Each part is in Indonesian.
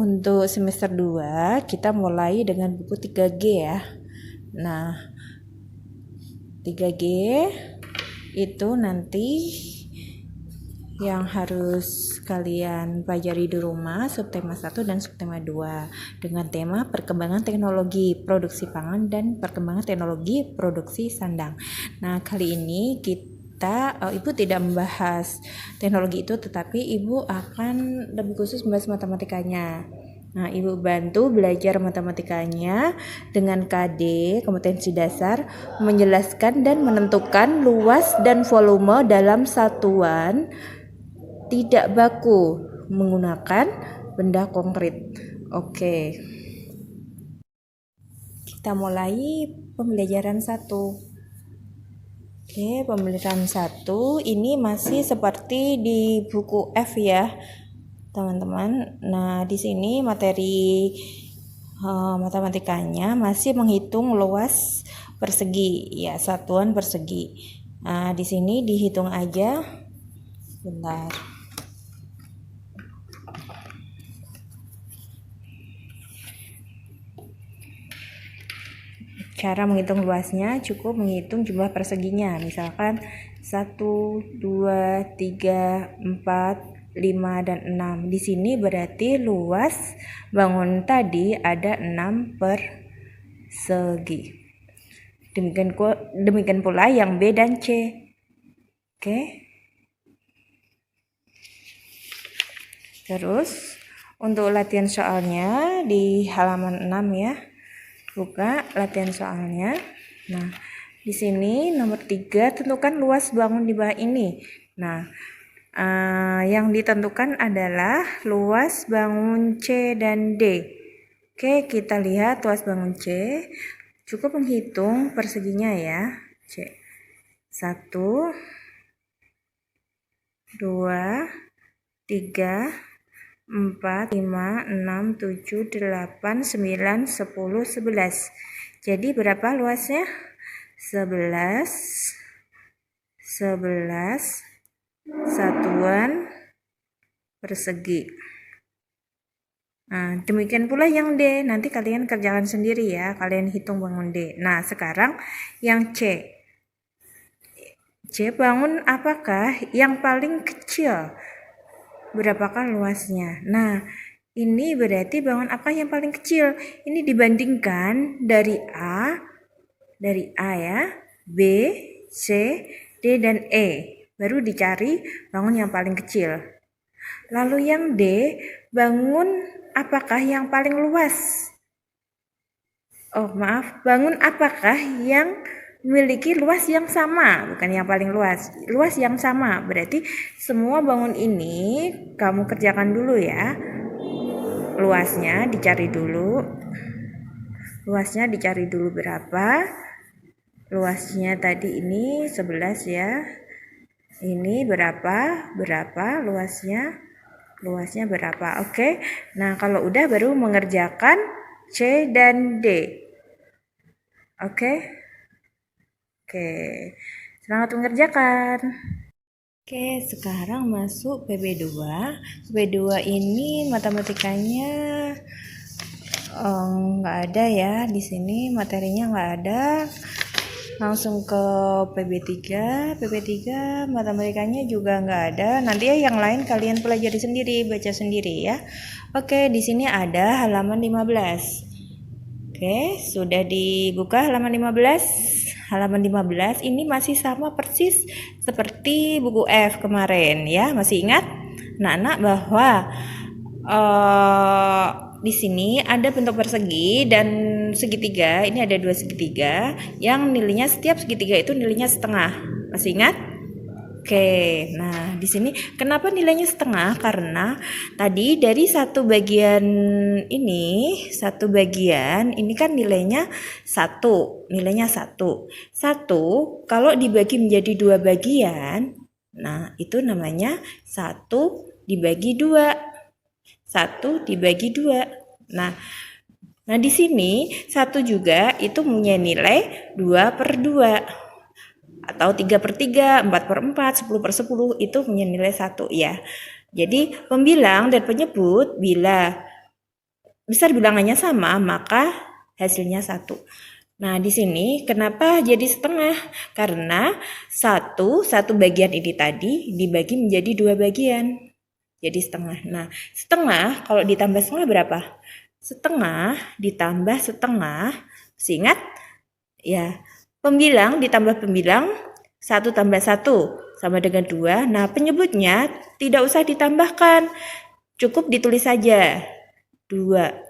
Untuk semester 2 kita mulai dengan buku 3G ya. Nah, 3G itu nanti yang harus kalian pelajari di rumah subtema 1 dan subtema 2 dengan tema perkembangan teknologi produksi pangan dan perkembangan teknologi produksi sandang. Nah, kali ini Ibu tidak membahas teknologi itu, tetapi Ibu akan lebih khusus membahas matematikanya. Nah, Ibu bantu belajar matematikanya dengan KD, kompetensi dasar, menjelaskan dan menentukan luas dan volume dalam satuan tidak baku menggunakan benda konkret. Oke. Kita mulai pembelajaran 1. Oke, pembelajaran 1 ini masih seperti di buku F ya, teman-teman. Nah, di sini materi matematikanya masih menghitung luas persegi ya, satuan persegi. Nah, di sini dihitung aja. Bentar. Cara menghitung luasnya cukup menghitung jumlah perseginya. Misalkan 1, 2, 3, 4, 5, dan 6. Di sini berarti luas bangun tadi ada 6 persegi. Demikian pula yang B dan C. Oke. Terus untuk latihan soalnya di halaman 6 ya. Buka latihan soalnya. Nah, di sini nomor 3 tentukan luas bangun di bawah ini. Nah, yang ditentukan adalah luas bangun C dan D. Oke, kita lihat luas bangun C. Cukup menghitung perseginya ya. C. 1, 2, 3, 4, 5, 6, 7, 8, 9, 10, 11. Jadi berapa luasnya? 11 satuan persegi. Nah, demikian pula yang D. Nanti kalian kerjakan sendiri ya. Kalian hitung bangun D. Nah, sekarang yang C. C bangun apakah yang paling kecil? Berapakah luasnya? Nah, ini berarti bangun apa yang paling kecil? Ini dibandingkan dari A ya, B, C, D, dan E. Baru dicari bangun yang paling kecil. Lalu yang D, bangun apakah yang paling luas? Oh, maaf, bangun apakah yang memiliki luas yang sama, bukan yang paling luas, luas yang sama. Berarti semua bangun ini kamu kerjakan dulu ya. Luasnya dicari dulu. Luasnya dicari dulu berapa? Luasnya tadi ini 11 ya. Ini berapa? Berapa luasnya? Luasnya berapa? Oke. Nah, kalau udah baru mengerjakan C dan D. Oke. Selamat mengerjakan. Oke, sekarang masuk PB2. PB2 ini matematikanya nggak ada ya. Di sini materinya nggak ada. Langsung ke PB3. PB3 matematikanya juga nggak ada. Nanti ya yang lain kalian pelajari sendiri, baca sendiri ya. Oke, di sini ada halaman 15. Oke, sudah dibuka halaman 15. Halaman 15 ini masih sama persis seperti buku F kemarin ya. Masih ingat anak-anak bahwa di sini ada bentuk persegi dan segitiga. Ini ada 2 segitiga yang nilainya setiap segitiga itu nilainya setengah. Masih ingat? Oke, nah di sini kenapa nilainya setengah? Karena tadi dari satu bagian ini kan nilainya 1, nilainya 1. 1 kalau dibagi menjadi 2 bagian, nah itu namanya 1 dibagi 2. 1 dibagi 2. Nah di sini 1 juga itu punya nilai 2/2. Atau 3/3, 4/4, 10/10 itu punya nilai 1 ya. Jadi pembilang dan penyebut bila besar bilangannya sama, maka hasilnya 1. Nah, di sini kenapa jadi setengah? Karena satu bagian ini tadi dibagi menjadi 2 bagian. Jadi setengah. Nah, setengah kalau ditambah setengah berapa? Setengah ditambah setengah. Masih ingat? Ya, pembilang ditambah pembilang 1 tambah 1 sama dengan 2. Nah, penyebutnya tidak usah ditambahkan. Cukup ditulis saja. 2.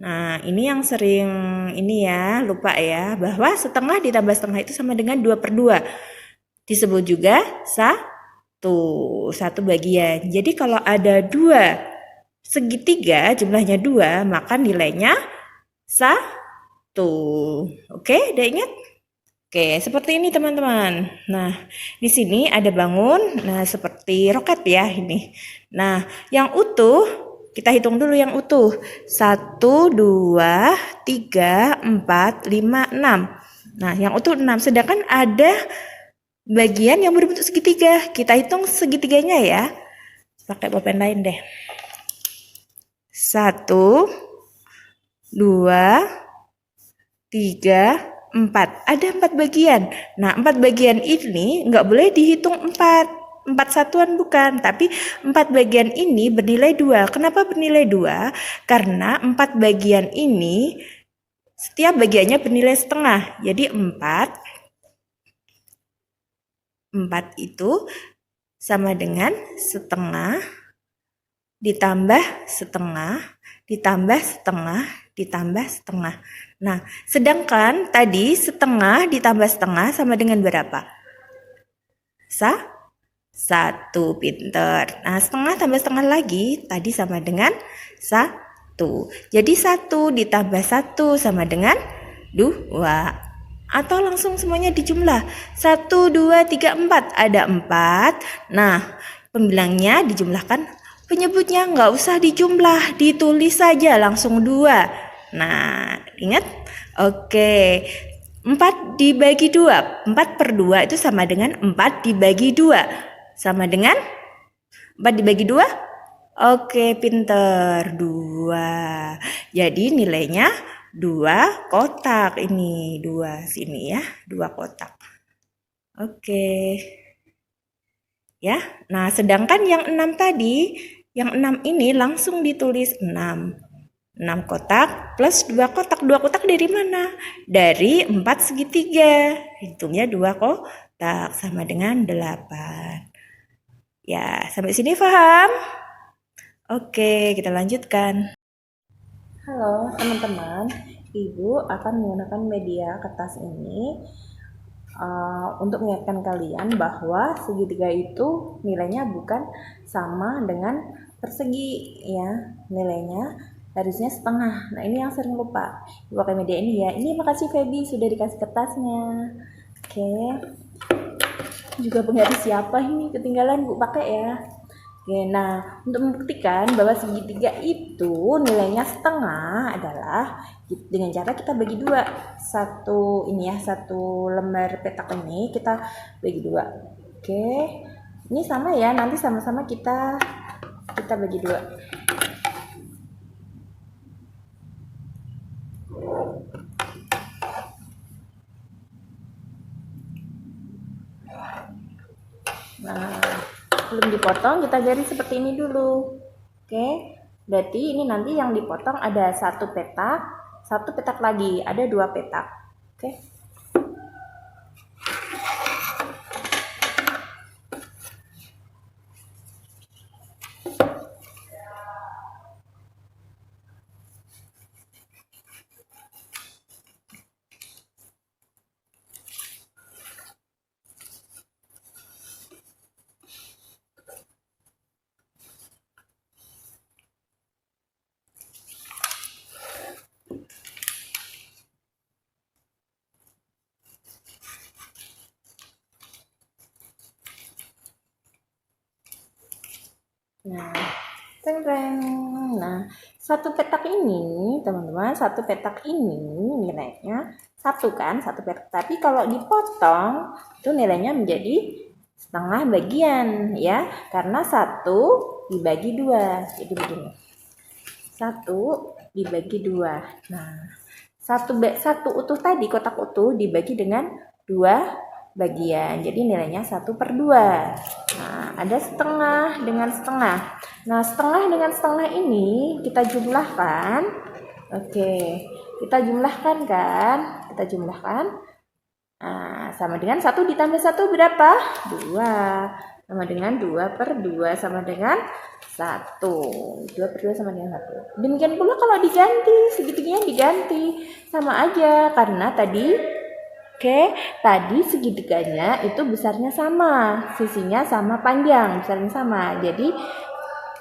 Nah, ini yang sering ini ya, lupa ya, bahwa setengah ditambah setengah itu sama dengan 2/2. Disebut juga satu bagian. Jadi kalau ada 2 segitiga, jumlahnya 2, maka nilainya 1. Oke, udah ingat? Oke, seperti ini teman-teman. Nah, di sini ada bangun, nah seperti roket ya ini. Nah, yang utuh kita hitung dulu yang utuh. 1, 2, 3, 4, 5, 6. Nah, yang utuh 6. Sedangkan ada bagian yang berbentuk segitiga. Kita hitung segitiganya ya. Pakai pulpen lain deh. 1, 2, 3, 4. Ada 4 bagian. Nah, 4 bagian ini nggak boleh dihitung 4 satuan bukan, tapi 4 bagian ini bernilai 2. Kenapa bernilai 2? Karena 4 bagian ini setiap bagiannya bernilai setengah. Jadi 4 itu sama dengan setengah ditambah setengah ditambah setengah ditambah setengah. Nah, sedangkan tadi setengah ditambah setengah sama dengan berapa? 1, pinter. Nah, setengah tambah setengah lagi tadi sama dengan 1. Jadi 1 ditambah 1 sama dengan 2. Atau langsung semuanya dijumlah. 1, 2, 3, 4. Ada 4. Nah, pembilangnya dijumlahkan. Penyebutnya nggak usah dijumlah, ditulis saja langsung 2. Nah, ingat? Oke. 4 dibagi 2. 4/2 itu sama dengan 4 dibagi 2. Sama dengan 4 dibagi 2? Oke, pinter. 2. Jadi nilainya 2 kotak. Ini 2 sini ya. 2 kotak. Oke. Ya. Nah, sedangkan yang 6 tadi, yang 6 ini langsung ditulis 6. 6 kotak plus 2 kotak. 2 kotak dari mana? Dari 4 segitiga. Hitungnya 2 kotak sama dengan 8. Ya, sampai sini paham? Oke, kita lanjutkan. Halo teman-teman, Ibu akan menggunakan media kertas ini untuk mengingatkan kalian bahwa segitiga itu nilainya bukan sama dengan persegi ya, nilainya harusnya setengah. Nah, ini yang sering lupa. Ibu pakai media ini ya. Ini makasih Feby sudah dikasih kertasnya. Oke. Juga penggaris siapa ini ketinggalan Bu pakai ya. Oke, nah untuk membuktikan bahwa segitiga itu nilainya setengah adalah dengan cara kita bagi 2. Satu ini ya, satu lembar petak ini kita bagi 2. Oke, ini sama ya, nanti sama-sama kita bagi 2. Nah, belum dipotong, kita garis seperti ini dulu. Oke, berarti ini nanti yang dipotong ada 1 petak lagi, ada 2 petak. Oke. Nah, nah, 1 petak ini, teman-teman, 1 petak ini nilainya 1 kan, 1 petak. Tapi kalau dipotong, itu nilainya menjadi setengah bagian ya, karena 1 dibagi 2. Jadi begini. 1 dibagi 2. Nah, satu utuh tadi, kotak utuh dibagi dengan 2 bagian. Jadi nilainya 1/2. Nah, ada setengah dengan setengah. Nah, setengah dengan setengah ini kita jumlahkan. Oke, kita jumlahkan kan? Kita jumlahkan. Nah, sama dengan 1 ditambah 1 berapa? 2. Sama dengan 2/2 sama dengan 1. 2/2 sama dengan 1. Demikian pula kalau diganti, segitiganya diganti. Sama aja, karena tadi segitiganya itu besarnya sama. Sisinya sama panjang, besarnya sama. Jadi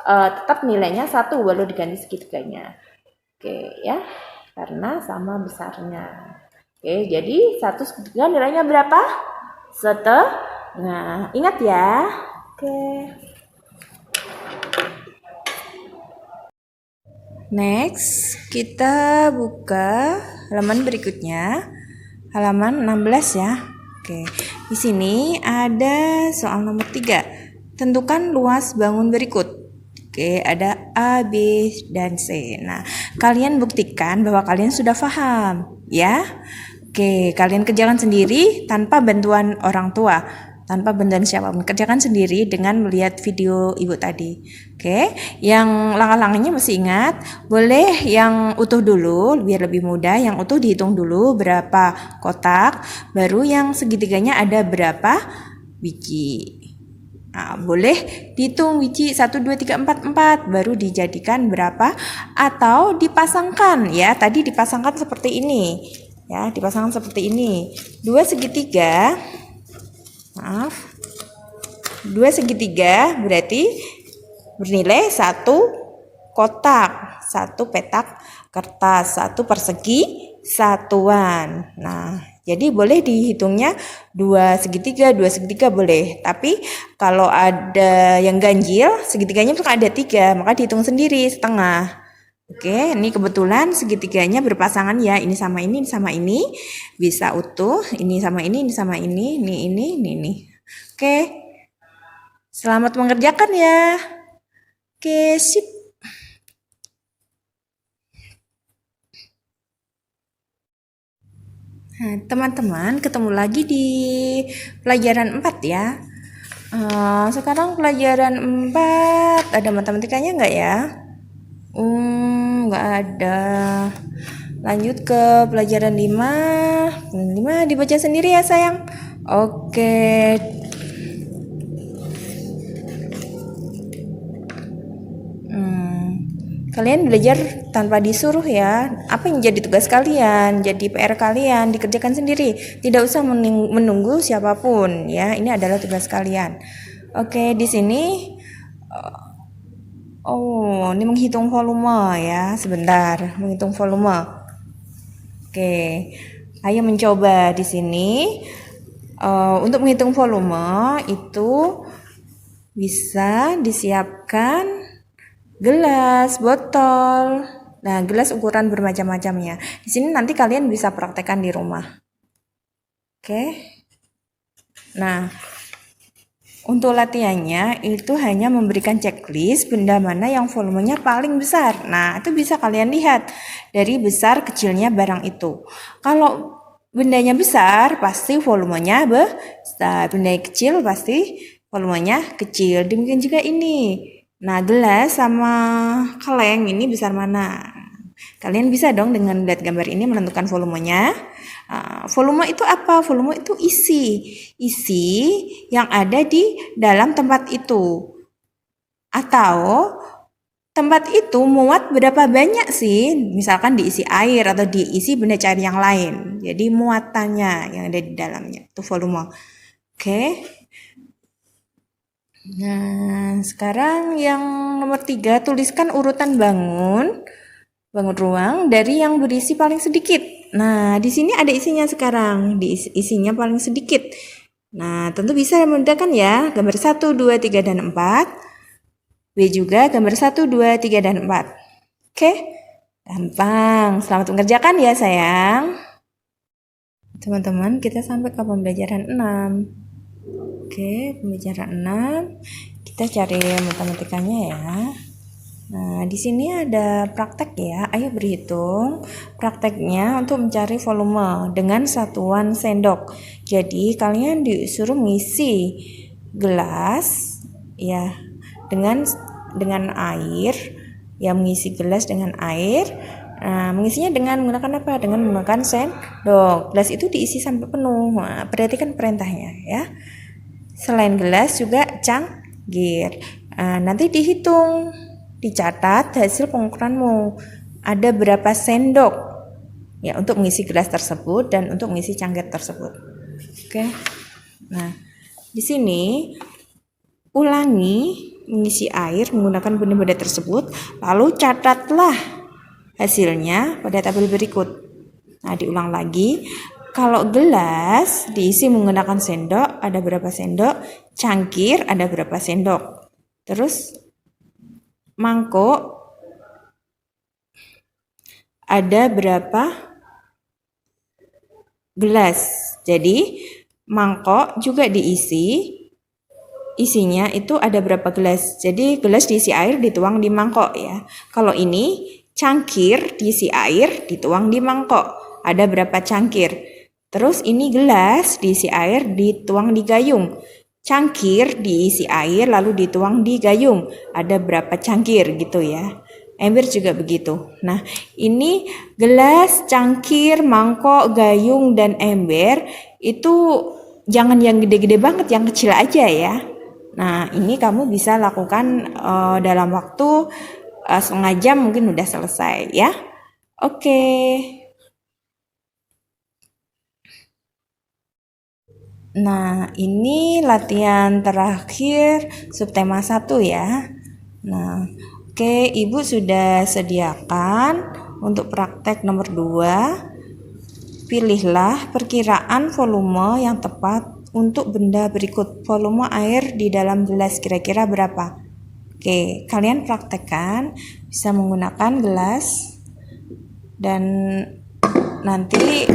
tetap nilainya 1 walau diganti segitiganya. Oke ya, karena sama besarnya. Oke, jadi 1 segitiga nilainya berapa? Setengah. Ingat ya. Oke. Next, kita buka halaman berikutnya. Halaman 16 ya. Oke. Di sini ada soal nomor 3. Tentukan luas bangun berikut. Oke, ada A, B, dan C. Nah, kalian buktikan bahwa kalian sudah paham, ya. Oke, kalian kerjakan sendiri tanpa bantuan orang tua, tanpa bantuan siapapun. Kerjakan sendiri dengan melihat video ibu tadi. Oke, yang langkah-langkahnya masih ingat. Boleh yang utuh dulu, biar lebih mudah. Yang utuh dihitung dulu berapa kotak, baru yang segitiganya ada berapa biji. Nah, boleh dihitung biji 1, 2, 3, 4, 4 baru dijadikan berapa, atau dipasangkan ya. Tadi dipasangkan seperti ini ya, dipasangkan seperti ini. 2 segitiga berarti bernilai 1 kotak, 1 petak kertas, 1 persegi satuan. Nah, jadi boleh dihitungnya 2 segitiga boleh. Tapi kalau ada yang ganjil, segitiganya itu ada 3, maka dihitung sendiri setengah. Oke, ini kebetulan segitiganya berpasangan ya. Ini sama ini sama ini. Bisa utuh, ini sama ini sama ini. Ini. Oke. Selamat mengerjakan ya. Oke, sip. Nah, teman-teman, ketemu lagi di pelajaran 4 ya. Sekarang pelajaran 4 ada matematikanya nggak ya? Nggak ada. Lanjut ke pelajaran 5. 5 dibaca sendiri ya sayang. Oke. Kalian belajar tanpa disuruh ya. Apa yang jadi tugas kalian, jadi PR kalian, dikerjakan sendiri. Tidak usah menunggu siapapun ya. Ini adalah tugas kalian. Oke, di sini ini menghitung volume ya. Sebentar, menghitung volume. Oke. Ayo mencoba di sini. Untuk menghitung volume itu bisa disiapkan gelas, botol. Nah, gelas ukuran bermacam-macamnya. Di sini nanti kalian bisa praktekkan di rumah. Oke. Nah, untuk latihannya itu hanya memberikan checklist benda mana yang volumenya paling besar. Nah, itu bisa kalian lihat dari besar kecilnya barang itu. Kalau bendanya besar, pasti volumenya besar. Benda kecil pasti volumenya kecil. Demikian juga ini. Nah, gelas sama kaleng ini besar mana? Kalian bisa dong dengan lihat gambar ini menentukan volumenya. Volume itu apa? Volume itu isi yang ada di dalam tempat itu. Atau tempat itu muat berapa banyak sih? Misalkan diisi air atau diisi benda cair yang lain. Jadi muatannya yang ada di dalamnya itu volume. Oke. Nah, sekarang yang nomor 3, tuliskan urutan bangun ruang dari yang berisi paling sedikit. Nah, di sini ada isinya sekarang, isinya paling sedikit. Nah, tentu bisa memudahkan ya, gambar 1, 2, 3, dan 4. B juga gambar 1, 2, 3, dan 4. Oke, gampang. Selamat mengerjakan ya sayang. Teman-teman, kita sampai ke pembelajaran 6. Oke, pembelajaran 6. Kita cari matematikanya ya. Nah, di sini ada praktek ya. Ayo berhitung prakteknya untuk mencari volume dengan satuan sendok. Jadi, kalian disuruh mengisi gelas ya dengan air, ya mengisi gelas dengan air. Nah, mengisinya dengan menggunakan apa? Dengan menggunakan sendok. Gelas itu diisi sampai penuh. Nah, perhatikan perintahnya ya. Selain gelas juga cangkir. Nanti dihitung, dicatat hasil pengukuranmu. Ada berapa sendok ya untuk mengisi gelas tersebut dan untuk mengisi cangkir tersebut. Oke. Nah, di sini ulangi mengisi air menggunakan benda-benda tersebut, lalu catatlah hasilnya pada tabel berikut. Nah, diulang lagi. Kalau gelas diisi menggunakan sendok, ada berapa sendok? Cangkir ada berapa sendok? Terus mangkok ada berapa gelas? Jadi mangkok juga diisi, isinya itu ada berapa gelas. Jadi gelas diisi air dituang di mangkok ya. Kalau ini cangkir diisi air dituang di mangkok. Ada berapa cangkir? Terus ini gelas diisi air dituang di gayung. Cangkir diisi air lalu dituang di gayung. Ada berapa cangkir gitu ya. Ember juga begitu. Nah, ini gelas, cangkir, mangkok, gayung, dan ember itu jangan yang gede-gede banget, yang kecil aja ya. Nah, ini kamu bisa lakukan dalam waktu setengah jam mungkin udah selesai ya. Oke. Nah, ini latihan terakhir subtema 1 ya. Nah, oke, Ibu sudah sediakan untuk praktek nomor 2. Pilihlah perkiraan volume yang tepat untuk benda berikut. Volume air di dalam gelas kira-kira berapa? Oke, kalian praktekkan bisa menggunakan gelas dan nanti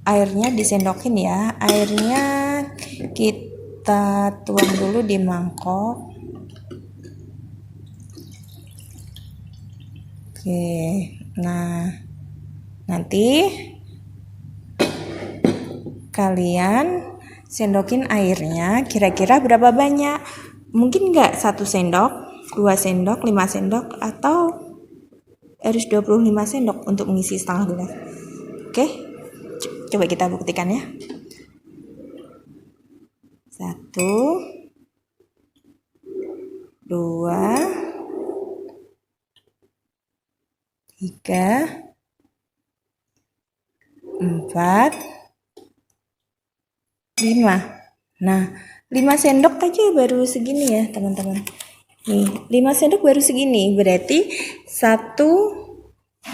airnya disendokin ya. Airnya kita tuang dulu di mangkok. Oke, nah nanti kalian sendokin airnya kira-kira berapa banyak. Mungkin nggak 1 sendok, 2 sendok, 5 sendok, atau harus 25 sendok untuk mengisi setengah gelas. Oke, coba kita buktikan ya. 1, 2, 3, 4, 5. Nah, 5 sendok aja baru segini ya teman-teman. Nih, 5 sendok baru segini. Berarti 1,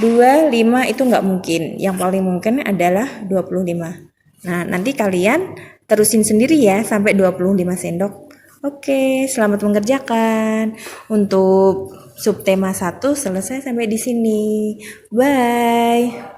2, 5 itu nggak mungkin. Yang paling mungkin adalah 25. Nah, nanti kalian terusin sendiri ya sampai 25 sendok. Oke, selamat mengerjakan. Untuk subtema 1 selesai sampai di sini. Bye.